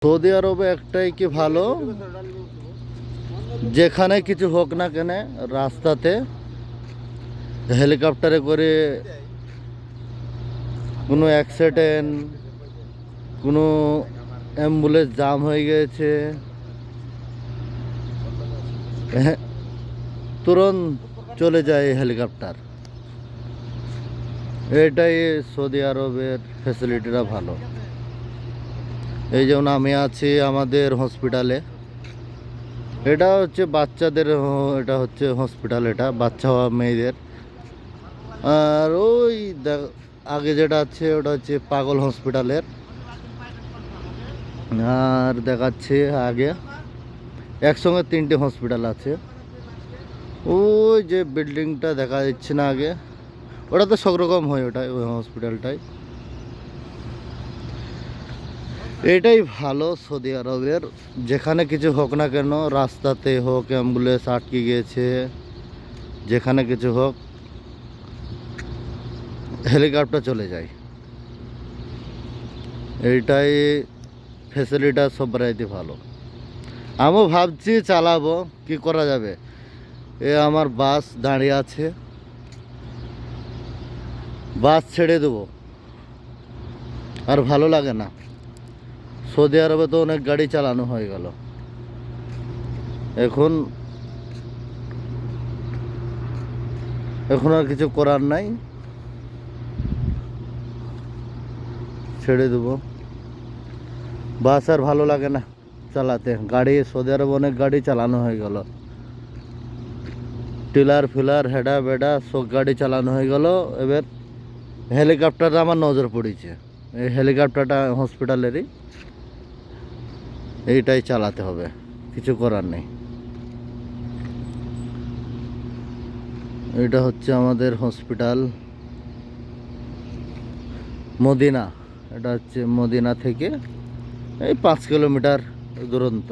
Saudi আরবে একটাই কি ভালো, যেখানে কিছু হোক না কেন রাস্তাতে হেলিকপ্টারে করে কোনো অ্যাক্সিডেন্ট, কোনো অ্যাম্বুলেন্স জাম হয়ে গেছে, তুরন্ত চলে যায় হেলিকপ্টার। এটাই সৌদি আরবের ফ্যাসিলিটিটা ভালো। এই যেমন আমি আছি আমাদের হসপিটালে, এটা হচ্ছে বাচ্চাদের, এটা হচ্ছে হসপিটাল, এটা বাচ্চা হওয়া মেয়েদের। আর ওই আগে যেটা আছে ওটা হচ্ছে পাগল হসপিটালের। আর দেখাচ্ছে আগে একসঙ্গে 3টে হসপিটাল আছে। ওই যে বিল্ডিংটা দেখা যাচ্ছে না আগে, ওটা তো সব রকম হয়, ওটাই ওই হসপিটালটাই। এটাই ভালো সৌদি আরবের, যেখানে কিছু হোক না কেন, রাস্তাতে হোক, অ্যাম্বুলেন্স আটকে গিয়েছে, যেখানে কিছু হোক হেলিকপ্টার চলে যায়। এইটাই ফ্যাসিলিটা সব বেড়াইতে ভালো। আমিও ভাবছি চালাবো, কি করা যাবে। আমার বাস দাঁড়িয়ে আছে, বাস ছেড়ে দেবো, আর ভালো লাগে না। সৌদি আরবে তো অনেক গাড়ি চালানো হয়ে গেল, এখন আর কিছু করার নাই, ছেড়ে দেবো। বাস আর ভালো লাগে না চালাতে, গাড়ি সৌদি আরবে অনেক গাড়ি চালানো হয়ে গেল, টিলার ফিলার হেডা বেডা সব গাড়ি চালানো হয়ে গেল। এবার হেলিকপ্টারটা আমার নজর পড়েছে, এই হেলিকপ্টারটা হসপিটালেরই, এইটাই চালাতে হবে, কিছু করার নেই। এটা হচ্ছে আমাদের হসপিটাল মদিনা। এটা হচ্ছে মদিনা থেকে এই 5 কিলোমিটার দূরত্ব।